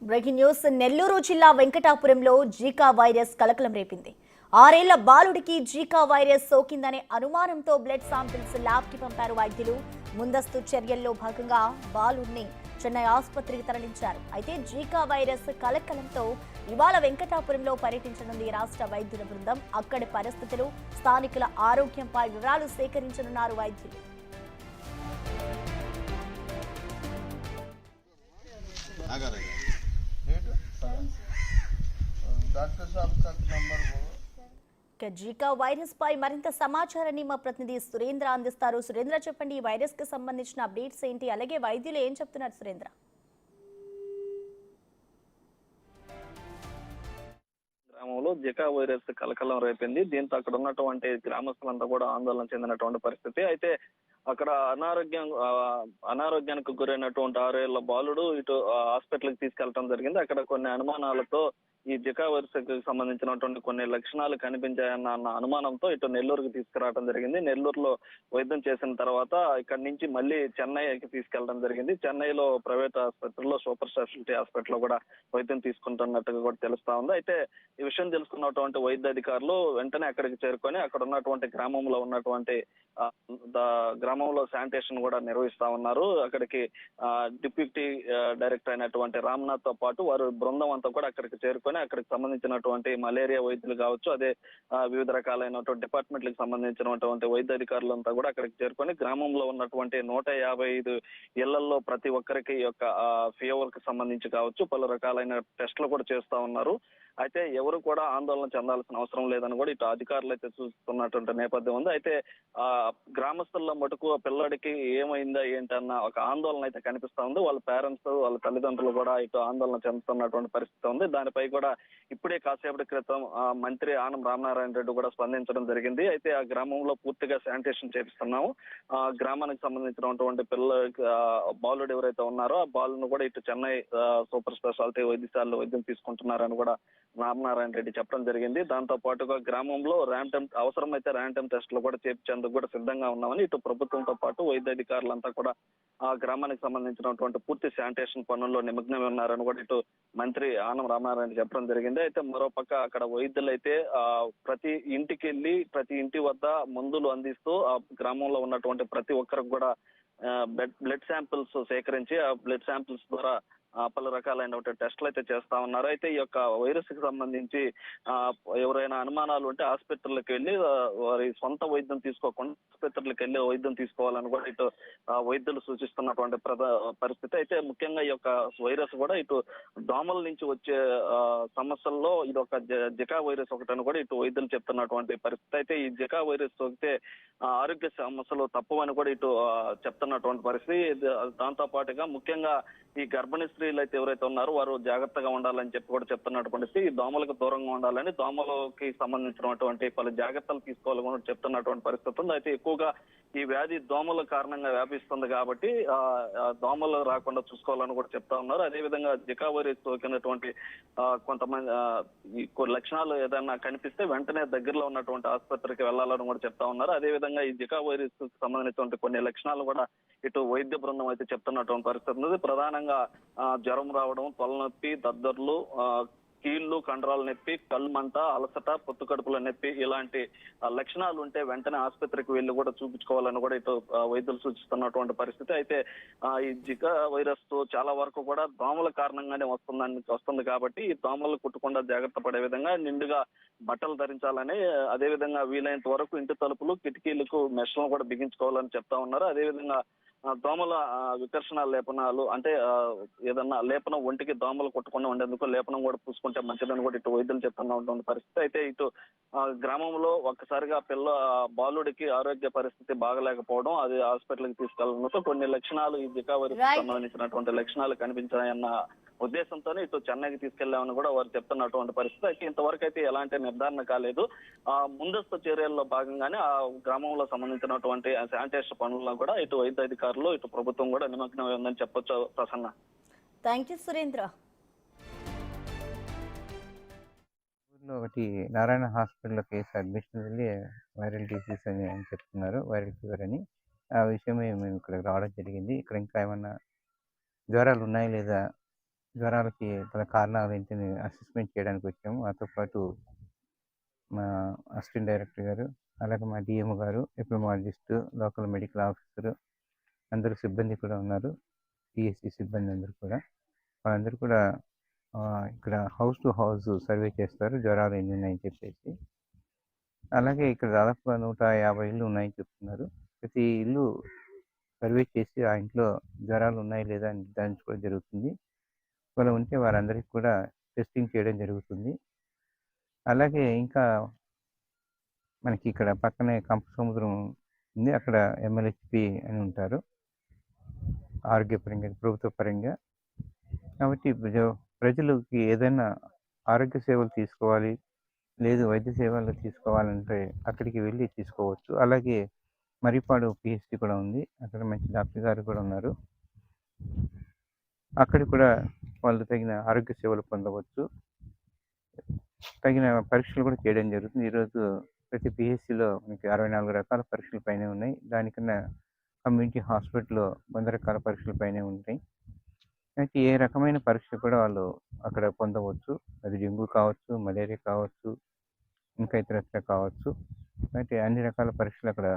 Breaking news. Nellore జిల్లా వెంకటాపురంలో జీకా virus కలకలం రేపింది. 6 ఏళ్ల బాలుడికి జీకా వైరస్ సోకిందనే అనుమానంతో బ్లడ్ శాంపిల్స్ ల్యాబ్కి పంపారు వైద్యులు. ముందస్తు చర్యల్లో భాగంగా బాలుడిని చెన్నై ఆసుపత్రికి తరలించారు. అయితే జీకా వైరస్ కలకలంతో ఇవాళ వెంకటాపురంలో పర్యటించనుంది రాష్ట్ర వైద్యుల బృందం. అక్కడి పరిస్థితులు, స్థానికుల ఆరోగ్యంపై వివరాలు సేకరించనున్నారు వైద్యులు. జీకా వైరస్ పై మరింత సమాచారాన్ని మా ప్రతినిధి సురేంద్ర అందిస్తారు. సురేంద్ర, చెప్పండి, ఈ వైరస్ కి సంబంధించిన అప్డేట్స్ ఏంటి? అలాగే వైద్యులు ఏం చెప్తున్నారు సురేంద్ర? గ్రామంలో జికా వైరస్ కలకలం రేపింది. దీంతో అక్కడ ఉన్నటువంటి గ్రామస్తులంతా కూడా ఆందోళన చెందినటువంటి పరిస్థితి. అయితే అక్కడ అనారోగ్యానికి గురైనటువంటి 6 ఏళ్ల బాలుడు ఇటు హాస్పిటల్ కి తీసుకెళ్లడం జరిగింది. అక్కడ కొన్ని అనుమానాలతో ఈ జికా వైరస్ కి సంబంధించినటువంటి కొన్ని లక్షణాలు కనిపించాయన్న అనుమానంతో ఇటు నెల్లూరుకి తీసుకురావడం జరిగింది. నెల్లూరులో వైద్యం చేసిన తర్వాత ఇక్కడి నుంచి మళ్ళీ చెన్నైకి తీసుకెళ్లడం జరిగింది. చెన్నైలో ప్రైవేట్ ఆసుపత్రిలో, సూపర్ స్పెషాలిటీ హాస్పిటల్లో కూడా వైద్యం తీసుకుంటున్నట్టుగా కూడా తెలుస్తా ఉంది. అయితే ఈ విషయం తెలుసుకున్నటువంటి వైద్య అధికారులు వెంటనే అక్కడికి చేరుకొని అక్కడ ఉన్నటువంటి గ్రామంలో ఉన్నటువంటి గ్రామంలో శానిటేషన్ కూడా నిర్వహిస్తా ఉన్నారు. అక్కడికి డిప్యూటీ డైరెక్టర్ అయినటువంటి రామ్నాథ్ తో పాటు వారు బృందం అంతా కూడా అక్కడికి చేరుకొని అక్కడికి సంబంధించినటువంటి మలేరియా వైద్యులు కావచ్చు, అదే వివిధ రకాలైనటువంటి డిపార్ట్మెంట్లకు సంబంధించినటువంటి వైద్య అధికారులంతా కూడా అక్కడికి చేరుకొని గ్రామంలో ఉన్నటువంటి 155 ఇళ్లలో ప్రతి ఒక్కరికి యొక్క ఫీవర్ కి సంబంధించి కావచ్చు పలు రకాలైన టెస్టులు కూడా చేస్తా ఉన్నారు. అయితే ఎవరు కూడా ఆందోళన చెందాల్సిన అవసరం లేదని కూడా ఇటు అధికారులు అయితే చూస్తున్నటువంటి నేపథ్యం ఉంది. అయితే గ్రామస్తుల్లో మటుకు ఆ పిల్లడికి ఏమైందా ఏంటన్న ఒక ఆందోళన అయితే కనిపిస్తా ఉంది. వాళ్ళ పేరెంట్స్, వాళ్ళ తల్లిదండ్రులు కూడా ఇటు ఆందోళన చెందుతున్నటువంటి పరిస్థితి ఉంది. దానిపై కూడా ఇప్పుడే కాసేపటి క్రితం మంత్రి ఆనం రామనారాయణ రెడ్డి కూడా స్పందించడం జరిగింది. అయితే ఆ గ్రామంలో పూర్తిగా శానిటేషన్ చేపిస్తున్నాము. గ్రామానికి సంబంధించినటువంటి బాలుడు ఎవరైతే ఉన్నారో ఆ బాలును కూడా ఇటు చెన్నై సూపర్ స్పెషాలిటీ వైద్యశాలలో వైద్యం తీసుకుంటున్నారని కూడా రామనారాయణ రెడ్డి చెప్పడం జరిగింది. దాంతో పాటుగా గ్రామంలో అవసరమైతే ర్యాండమ్ టెస్టులు కూడా చేపించేందుకు కూడా సిద్ధంగా ఉన్నామని ఇటు ప్రభుత్వంతో పాటు వైద్య అధికారులంతా కూడా ఆ గ్రామానికి సంబంధించినటువంటి పూర్తి శానిటేషన్ పనుల్లో నిమగ్నమై ఉన్నారని కూడా ఇటు మంత్రి ఆనం రామారాయణ చెప్పడం జరిగింది. అయితే మరోపక్క అక్కడ వైద్యులు అయితే ప్రతి ఇంటికి వెళ్ళి ప్రతి ఇంటి వద్ద మందులు అందిస్తూ ఆ గ్రామంలో ఉన్నటువంటి ప్రతి ఒక్కరికి కూడా బ్లడ్ శాంపిల్స్ సేకరించి ఆ బ్లడ్ శాంపిల్స్ ద్వారా పలు రకాలైనటువంటి టెస్టులు అయితే చేస్తా ఉన్నారు. అయితే ఈ యొక్క వైరస్ కి సంబంధించి ఎవరైనా అనుమానాలు ఉంటే హాస్పిటల్కి వెళ్ళి వారి సొంత వైద్యం తీసుకోకుండా ఆసుపత్రులకు వెళ్ళి వైద్యం తీసుకోవాలని కూడా ఇటు వైద్యులు సూచిస్తున్నటువంటి పరిస్థితి. అయితే ముఖ్యంగా ఈ యొక్క వైరస్ కూడా ఇటు దోమల నుంచి వచ్చే సమస్యల్లో ఇది ఒక జికా వైరస్ ఒకటని కూడా ఇటు వైద్యులు చెప్తున్నటువంటి పరిస్థితి. అయితే ఈ జికా వైరస్ సోకితే ఆరోగ్య సమస్యలు తప్పవని కూడా ఇటు చెప్తున్నటువంటి పరిస్థితి. దాంతో పాటుగా ముఖ్యంగా ఈ గర్భిణీ స్త్రీలు అయితే ఎవరైతే ఉన్నారో వారు జాగ్రత్తగా ఉండాలని చెప్పి కూడా చెప్తున్నటువంటి ఈ దోమలకు దూరంగా ఉండాలని, దోమలకి సంబంధించినటువంటి పలు జాగ్రత్తలు తీసుకోవాలని కూడా చెప్తున్నటువంటి పరిస్థితి ఉంది. అయితే ఎక్కువగా ఈ వ్యాధి దోమల కారణంగా వ్యాపిస్తుంది కాబట్టి దోమలు రాకుండా చూసుకోవాలని కూడా చెప్తా ఉన్నారు. అదేవిధంగా జికా వైరస్ సోకినటువంటి కొంతమంది ఈ లక్షణాలు ఏదైనా కనిపిస్తే వెంటనే దగ్గరలో ఉన్నటువంటి ఆసుపత్రికి వెళ్లాలని కూడా చెప్తా ఉన్నారు. అదేవిధంగా ఈ జికా వైరస్ కు సంబంధించినటువంటి కొన్ని లక్షణాలు కూడా ఇటు వైద్య బృందం అయితే చెప్తున్నటువంటి పరిస్థితి ఉంది. ప్రధానంగా జ్వరం రావడం, తలనొప్పి, దద్దర్లు, కీళ్లు, కండరాల నొప్పి, కళ్ళు మంట, అలసట, పొత్తు కడుపుల నొప్పి ఇలాంటి లక్షణాలు ఉంటే వెంటనే ఆసుపత్రికి వెళ్లి కూడా చూపించుకోవాలని కూడా ఇటు వైద్యులు సూచిస్తున్నటువంటి పరిస్థితి. అయితే ఈ జికా వైరస్ తో చాలా వరకు కూడా దోమల కారణంగానే వస్తుంది కాబట్టి ఈ దోమలు కుట్టకుండా జాగ్రత్త పడే విధంగా నిండుగా బట్టలు ధరించాలని, అదేవిధంగా వీలైనంత వరకు ఇంటి తలుపులు, కిటికీలకు మెష్లను కూడా బిగించుకోవాలని చెప్తా ఉన్నారు. అదేవిధంగా దోమల వికర్షణ లేపనాలు అంటే ఏదన్నా లేపనం ఒంటికి దోమలు కొట్టకుండా ఉండేందుకు లేపనం కూడా పూసుకుంటే మంచిదని కూడా ఇటు వైద్యులు చెప్తున్న పరిస్థితి. అయితే ఇటు గ్రామంలో ఒక్కసారిగా బాలుడికి ఆరోగ్య పరిస్థితి బాగలేకపోవడం, అది హాస్పిటల్కి తీసుకెళ్లడంతో కొన్ని లక్షణాలు ఈ జికా వైరస్ కి సంబంధించినటువంటి లక్షణాలు కనిపించాయన్న ఉద్దేశంతోనే ఇటు చెన్నైకి తీసుకెళ్లామని కూడా వారు చెప్తున్నటువంటి పరిస్థితి. అయితే ఇంతవరకు అయితే ఎలాంటి నిర్ధారణ కాలేదు. ముందస్తు చర్యల్లో భాగంగానే ఆ గ్రామంలో సంబంధించినటువంటి శానిటేషన్ పనుల్లో కూడా ఇటు వైద్య అధికారులు, ఇటు ప్రభుత్వం కూడా నిమగ్నమై ఉందని చెప్పొచ్చు. ప్రసన్న. Thank you Surendra. ఒకటి నారాయణ హాస్పిటల్లో కేసు అడ్మిషన్ వెళ్ళి వైరల్ డిసీజ్ అని చెప్తున్నారు, వైరల్ ఫీవర్ అని. ఆ విషయమే మేము ఇక్కడికి రావడం జరిగింది. ఇక్కడ ఇంకా ఏమన్నా జ్వరాలు ఉన్నాయా లేదా జ్వరాలకి గల కారణాలు ఏంటని అసెస్మెంట్ చేయడానికి వచ్చాము. మాతో పాటు మా అసిస్టెంట్ డైరెక్టర్ గారు, అలాగే మా డిఎం గారు, ఎపిడెమాలజిస్ట్, లోకల్ మెడికల్ ఆఫీసర్ అందరూ సిబ్బంది కూడా ఉన్నారు. పిఎస్సి సిబ్బంది అందరూ కూడా. వాళ్ళందరూ కూడా ఇక్కడ హౌస్ టు హౌస్ సర్వే చేస్తారు జ్వరాలు ఎన్ని ఉన్నాయని చెప్పేసి. అలాగే ఇక్కడ దాదాపుగా 150 ఇళ్ళు ఉన్నాయని చెప్తున్నారు. ప్రతి ఇల్లు సర్వే చేసి ఆ ఇంట్లో జ్వరాలు ఉన్నాయి లేదా అని నిర్ధారించుకోవడం జరుగుతుంది. ఒకవేళ ఉంటే వారందరికీ కూడా టెస్టింగ్ చేయడం జరుగుతుంది. అలాగే ఇంకా మనకి ఇక్కడ పక్కనే సముద్రం ఉంది. అక్కడ ఎంఎల్హెచ్పి అని ఉంటారు ఆరోగ్యపరంగా, ప్రభుత్వ పరంగా. కాబట్టి ప్రజలకి ఏదైనా ఆరోగ్య సేవలు తీసుకోవాలి, లేదు వైద్య సేవలు తీసుకోవాలంటే అక్కడికి వెళ్ళి తీసుకోవచ్చు. అలాగే మరిపాడు పిహెచ్సి కూడా ఉంది. అక్కడ మంచి డాక్టర్ గారు కూడా ఉన్నారు. అక్కడ కూడా వాళ్ళు తగిన ఆరోగ్య సేవలు పొందవచ్చు. తగిన పరీక్షలు కూడా చేయడం జరుగుతుంది. ఈరోజు ప్రతి పిహెచ్సిలో మనకి 64 రకాల పరీక్షల పైనే ఉన్నాయి. దానికన్నా కమ్యూనిటీ హాస్పిటల్లో 100 రకాల పరీక్షల పైనే ఉంటాయి. అయితే ఏ రకమైన పరీక్ష కూడా వాళ్ళు అక్కడ పొందవచ్చు. అది డెంగ్యూ కావచ్చు, మలేరియా కావచ్చు, ఇంకా ఇతరత్ర కావచ్చు. అయితే అన్ని రకాల పరీక్షలు అక్కడ